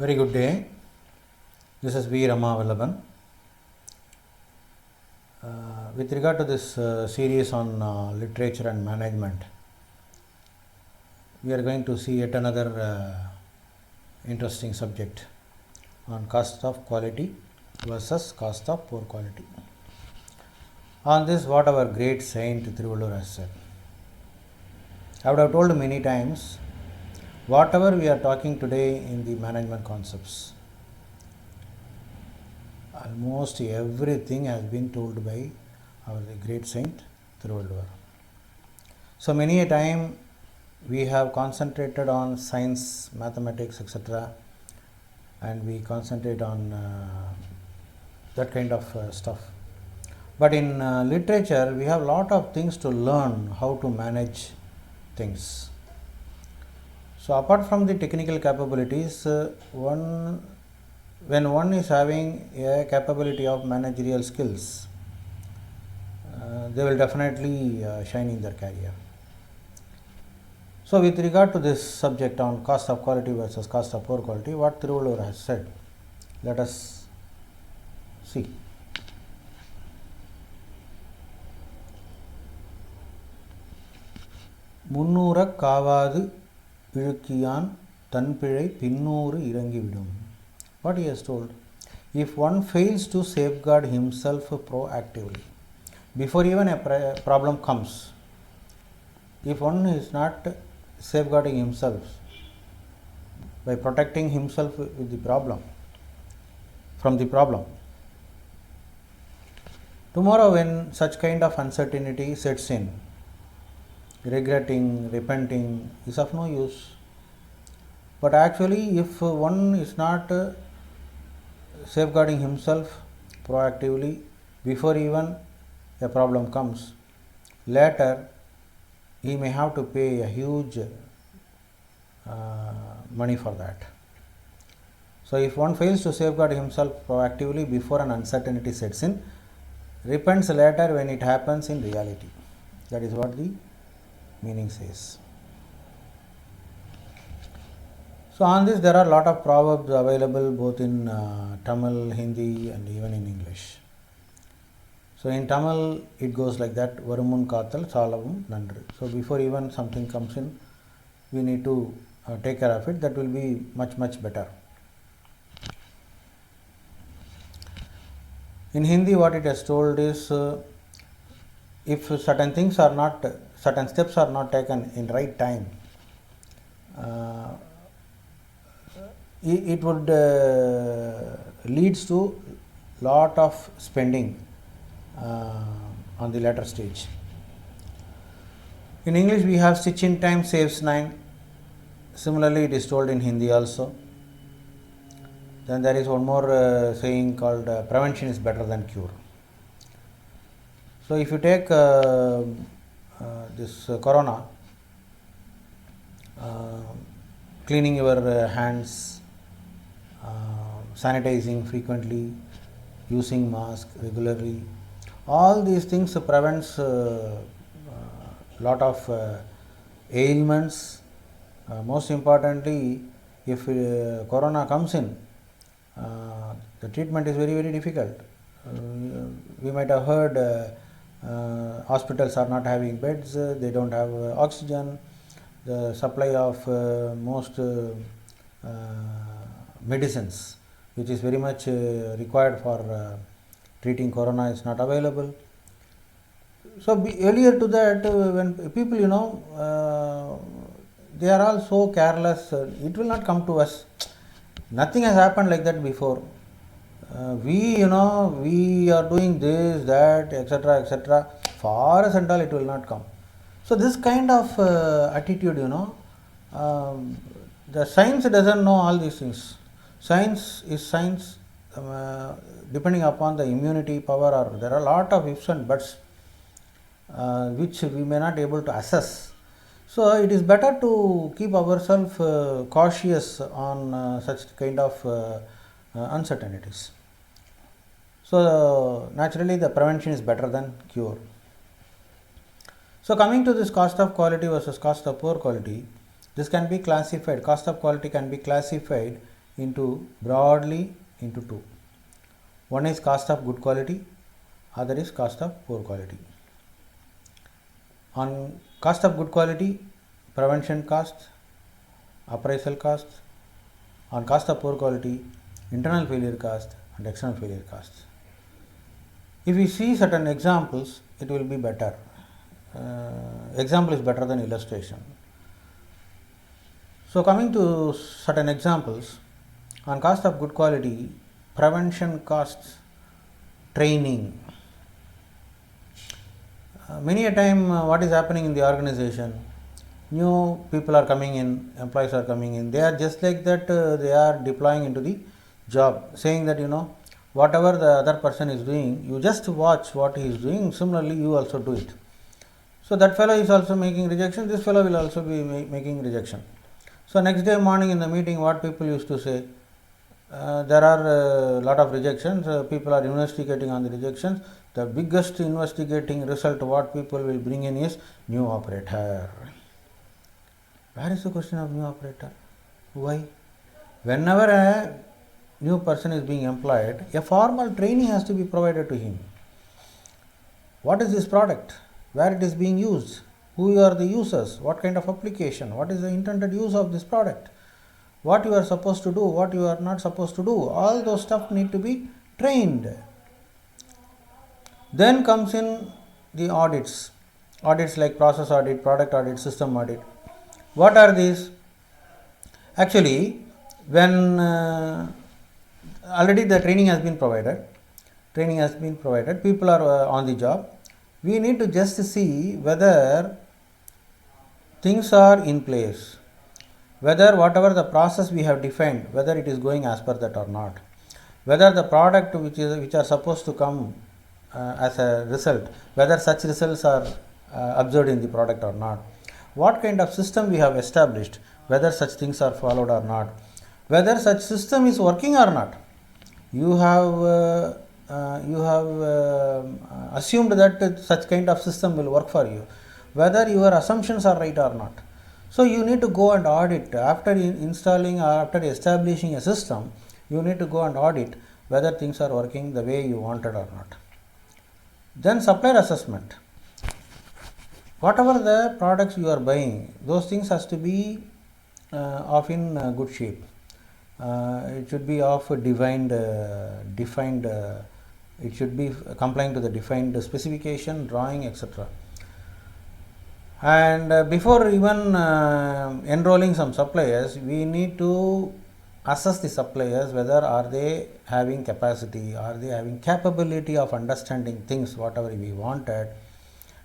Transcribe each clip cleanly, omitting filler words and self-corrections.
Very good day. This is V. Ramavalaban. With regard to this series on literature and management, we are going to see yet another interesting subject on cost of quality versus cost of poor quality. On this, what our great saint Thiruvalur has said. I would have told many times, whatever we are talking today in the management concepts, almost everything has been told by our great saint Thiruvalur. So many a time we have concentrated on science, mathematics, etc., and we concentrate on that kind of stuff. But in literature, we have a lot of things to learn how to manage things. So apart from the technical capabilities, when one is having a capability of managerial skills, they will definitely shine in their career. So with regard to this subject on cost of quality versus cost of poor quality, what Thiruvalur has said, let us see. முன்னூறக் காவாது இழுக்கியான் தன்பிழை பின்னூறு இறங்கிவிடும். What he has told, if one fails to safeguard himself proactively, before even a problem comes, if one is not safeguarding himself by protecting himself with the problem, from the problem, tomorrow when such kind of uncertainty sets in, regretting, repenting is of no use. But actually, if one is not safeguarding himself proactively before even a problem comes, later he may have to pay a huge money for that. So if one fails to safeguard himself proactively before an uncertainty sets in, repents later when it happens in reality. That is what the meaning says. So on this, there are a lot of proverbs available both in Tamil, Hindi and even in English. So in Tamil, it goes like that, Varumun Kathal Salavum Nandru. So before even something comes in, we need to take care of it. That will be much better. In Hindi, what it has told is, if certain steps are not taken in right time, it would leads to lot of spending on the later stage. In English, we have stitch in time saves 9. Similarly, it is told in Hindi also. Then there is one more saying called prevention is better than cure. So if you take this corona, cleaning your hands, sanitizing frequently, using mask regularly, all these things prevents lot of ailments. Most importantly, if corona comes in, the treatment is very difficult. We might have heard hospitals are not having beds, they don't have oxygen, the supply of most medicines which is very much required for treating corona is not available. So earlier to that, when people, they are all so careless, it will not come to us. Nothing has happened like that before. We are doing this, that, etc. For us and all, it will not come. So this kind of attitude, the science doesn't know all these things. Science is science depending upon the immunity power, or there are a lot of ifs and buts which we may not be able to assess. So it is better to keep ourselves cautious on such kind of uncertainties. So naturally, the prevention is better than cure. So coming to this cost of quality versus cost of poor quality, this can be classified, cost of quality can be classified broadly into two. One is cost of good quality, other is cost of poor quality. On cost of good quality, prevention costs, appraisal costs. On cost of poor quality, internal failure cost and external failure costs. If we see certain examples, it will be better. Example is better than illustration. So coming to certain examples, on cost of good quality, prevention costs, training. Many a time what is happening in the organization, new people are coming in, employees are coming in, they are just like that, they are deploying into the job, saying that whatever the other person is doing, you just watch what he is doing, similarly you also do it. So that fellow is also making rejection, this fellow will also be making rejection. So next day morning in the meeting, what people used to say, there are a lot of rejections, people are investigating on the rejections. The biggest investigating result what people will bring in is new operator. Where is the question of new operator? Why? Whenever a new person is being employed, a formal training has to be provided to him. What is this product? Where it is being used? Who are the users? What kind of application? What is the intended use of this product? What you are supposed to do? What you are not supposed to do? All those stuff need to be trained. Then comes in the audits. Audits like process audit, product audit, system audit. What are these? Actually, when already the training has been provided, people are on the job, we need to just see whether things are in place, whether whatever the process we have defined, whether it is going as per that or not, whether the product which are supposed to come as a result, whether such results are observed in the product or not, what kind of system we have established, whether such things are followed or not, whether such system is working or not. You have assumed that such kind of system will work for you, whether your assumptions are right or not. So you need to go and audit after installing or after establishing a system. You need to go and audit whether things are working the way you wanted or not. Then supplier assessment. Whatever the products you are buying, those things has to be of in good shape. It should be of defined. It should be complying to the defined specification, drawing, etc. And before even enrolling some suppliers, we need to assess the suppliers whether are they having capacity, are they having capability of understanding things whatever we wanted,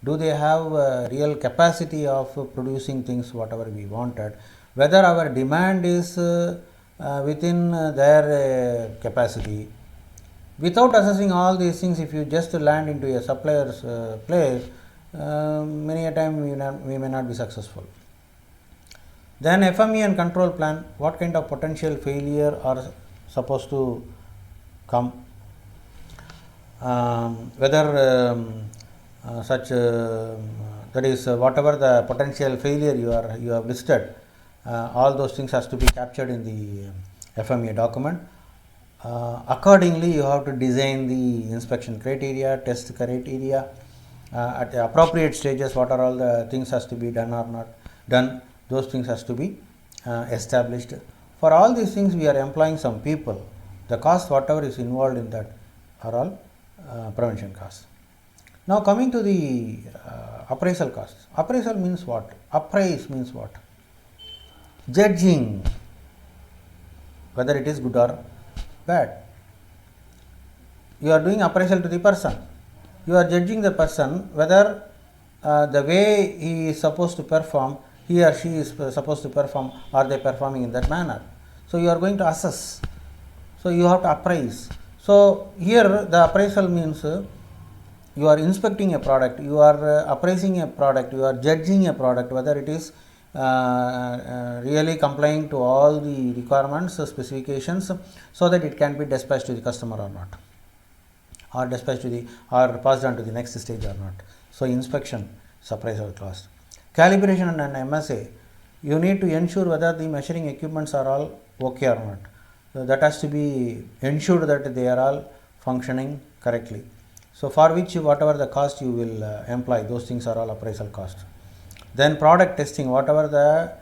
do they have real capacity of producing things whatever we wanted, whether our demand is within their capacity. Without assessing all these things, if you just land into a supplier's place, many a time we may not be successful. Then FME and control plan, what kind of potential failure are supposed to come, whether such that is whatever the potential failure you have listed, all those things has to be captured in the FME document. Accordingly, you have to design the inspection criteria, test criteria, at the appropriate stages what are all the things has to be done or not done, those things has to be established. For all these things we are employing some people, the cost whatever is involved in that are all prevention costs. Now coming to the appraisal costs. Appraisal means what? Appraise means what? Judging whether it is good or bad. You are doing appraisal to the person. You are judging the person whether the way he is supposed to perform, he or she is supposed to perform, are they performing in that manner. So you are going to assess. So you have to appraise. So here the appraisal means you are inspecting a product, you are appraising a product, you are judging a product whether it is really complying to all the requirements, specifications, so that it can be dispatched to the customer or not, or dispatched to the or passed on to the next stage or not. So inspection is appraisal cost. Calibration and an MSA, you need to ensure whether the measuring equipments are all okay or not. that has to be ensured that they are all functioning correctly. So for which whatever the cost you will employ, those things are all appraisal cost. Then product testing, whatever the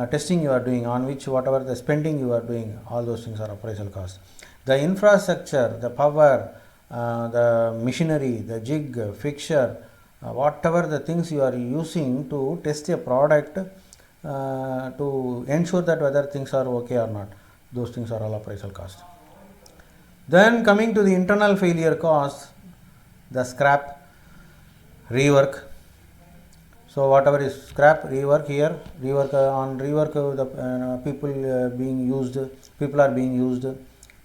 testing you are doing, on which whatever the spending you are doing, all those things are appraisal cost. The infrastructure, the power, the machinery, the jig, fixture, whatever the things you are using to test a product, to ensure that whether things are okay or not, those things are all appraisal cost. Then coming to the internal failure cost, the scrap, rework. So whatever is scrap, rework here, rework on rework, the people are being used,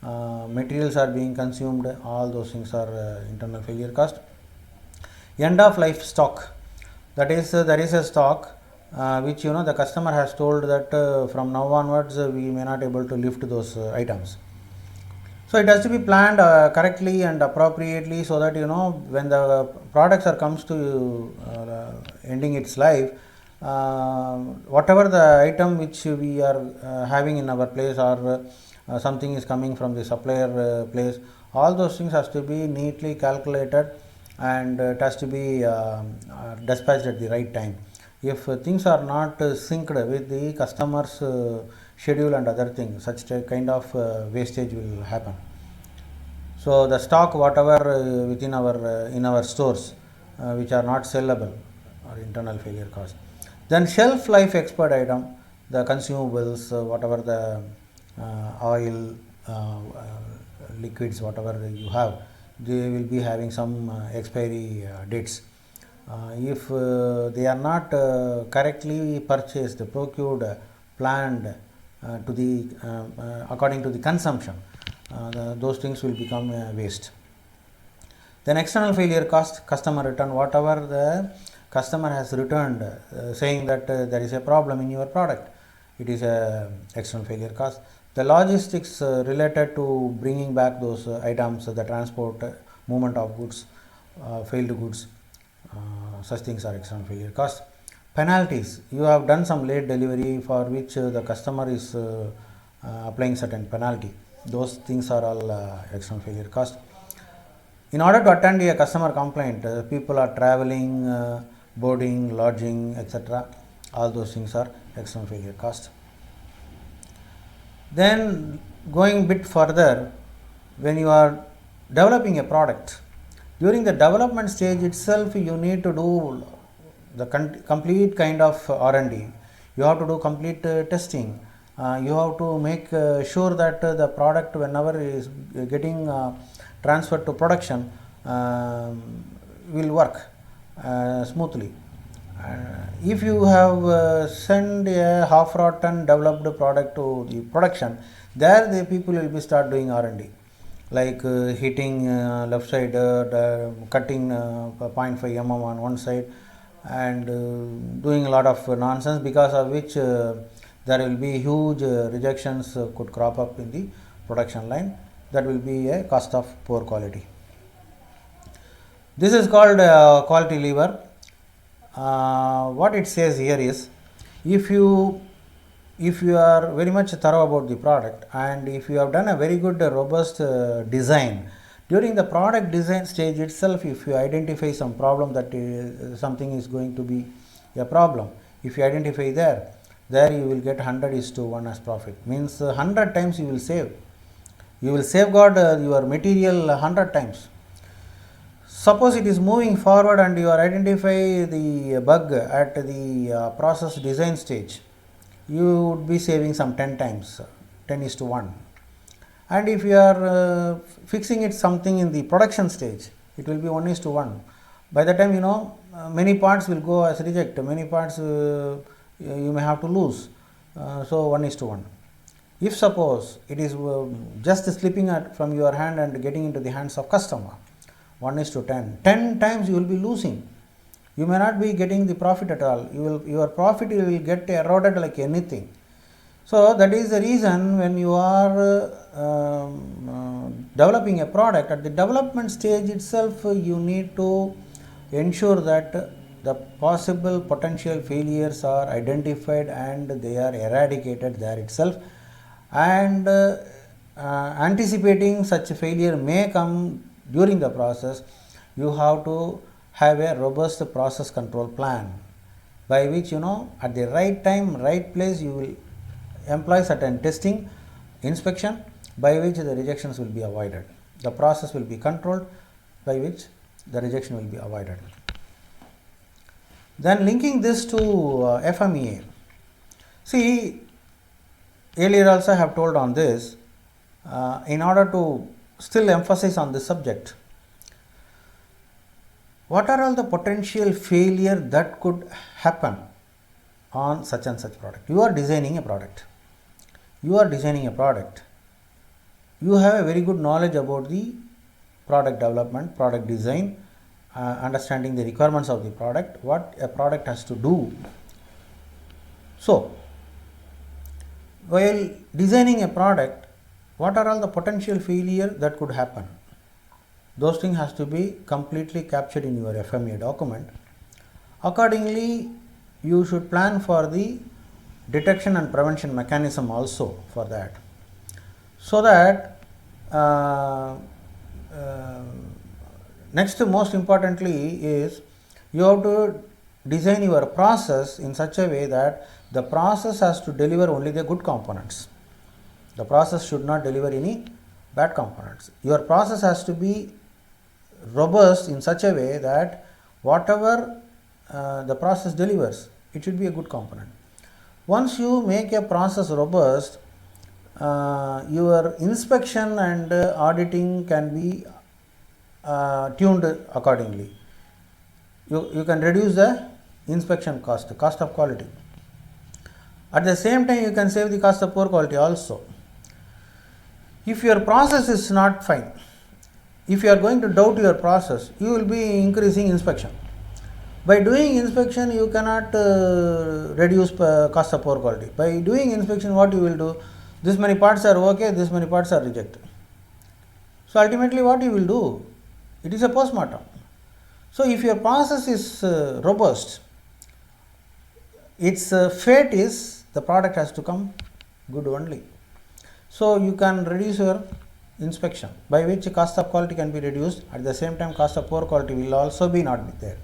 materials are being consumed, all those things are internal failure cost. End of life stock, that is there is a stock which the customer has told that from now onwards we may not able to lift those items. So it has to be planned correctly and appropriately, so that when the products are comes to ending its life, whatever the item which we are having in our place, or something is coming from the supplier place, all those things has to be neatly calculated, and it has to be dispatched at the right time. If things are not synced with the customer's schedule and other things, such a kind of wastage will happen. So the stock whatever within our in our stores which are not sellable, or internal failure cost. Then shelf life expired item, the consumables, whatever the oil, liquids, whatever you have, they will be having some expiry dates. If they are not correctly purchased, procured, planned to the according to the consumption, those things will become waste. Then external failure cost, customer return, whatever the customer has returned saying that there is a problem in your product, it is a external failure cost. The logistics related to bringing back those items, the transport, movement of goods, failed goods, such things are external failure cost. Penalties, you have done some late delivery for which the customer is applying certain penalty, those things are all external failure cost. In order to attend a customer complaint, people are traveling, boarding, lodging, etc. All those things are external failure cost. Then going bit further, when you are developing a product, during the development stage itself you need to do the complete kind of R&D. You have to do complete testing. You have to make sure that the product, whenever is getting transferred to production, will work smoothly. If you have sent a half-rotten developed product to the production, there the people will be start doing R&D, like hitting left side, cutting 0.5 mm on one side, and doing a lot of nonsense, because of which there will be huge rejections could crop up in the production line. That will be a cost of poor quality. This is called quality lever. What it says here is, if you are very much thorough about the product, and if you have done a very good robust design, during the product design stage itself, if you identify some problem, that something is going to be a problem, if you identify there you will get 100:1 as profit, means 100 times you will save. You will safeguard your material 100 times. Suppose it is moving forward and you are identify the bug at the process design stage, you would be saving some 10 times, 10:1. And if you are fixing it something in the production stage, it will be 1:1. By the time many parts will go as reject, many parts you may have to lose, so 1:1. If suppose it is just slipping from your hand and getting into the hands of customer, 1:10, 10 times you will be losing. You may not be getting the profit at all. Your profit will get eroded like anything. So that is the reason, when you are developing a product, at the development stage itself, you need to ensure that the possible potential failures are identified and they are eradicated there itself. And anticipating such failure may come during the process, you have to have a robust process control plan by which at the right time, right place you will employ certain testing, inspection by which the rejections will be avoided. The process will be controlled by which the rejection will be avoided. Then linking this to FMEA. See, earlier also I have told on this, in order to still emphasize on this subject, what are all the potential failure that could happen on such and such product? You are designing a product. You have a very good knowledge about the product development, product design, understanding the requirements of the product, what a product has to do. So, while designing a product, what are all the potential failure that could happen? Those things has to be completely captured in your FMEA document. Accordingly, you should plan for the detection and prevention mechanism also for that. So that next most importantly is you have to design your process in such a way that the process has to deliver only the good components. The process should not deliver any bad components. Your process has to be robust in such a way that whatever the process delivers, it should be a good component. Once you make a process robust, your inspection and auditing can be tuned accordingly. You can reduce the inspection cost of quality. At the same time, you can save the cost of poor quality also. If your process is not fine, if you are going to doubt your process, you will be increasing inspection. By doing inspection, you cannot reduce cost of poor quality. By doing inspection, what you will do? This many parts are okay, this many parts are rejected. So ultimately what you will do? It is a post-mortem. So if your process is robust, its fate is the product has to come good only. So you can reduce your inspection, by which cost of quality can be reduced. At the same time, cost of poor quality will also be not be there.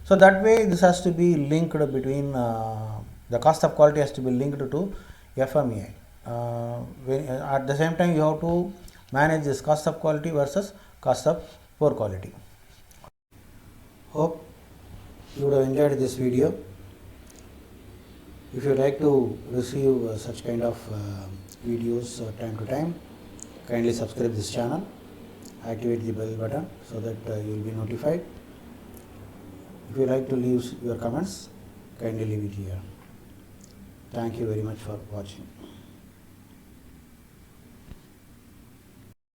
So that way this has to be linked between the cost of quality has to be linked to FMEA. At the same time, you have to manage this cost of quality versus cost of poor quality. Hope you would have enjoyed this video. If you would like to receive such kind of videos time to time, kindly subscribe this channel, activate the bell button so that you will be notified. If you like to leave your comments, kindly leave it here. Thank you very much for watching.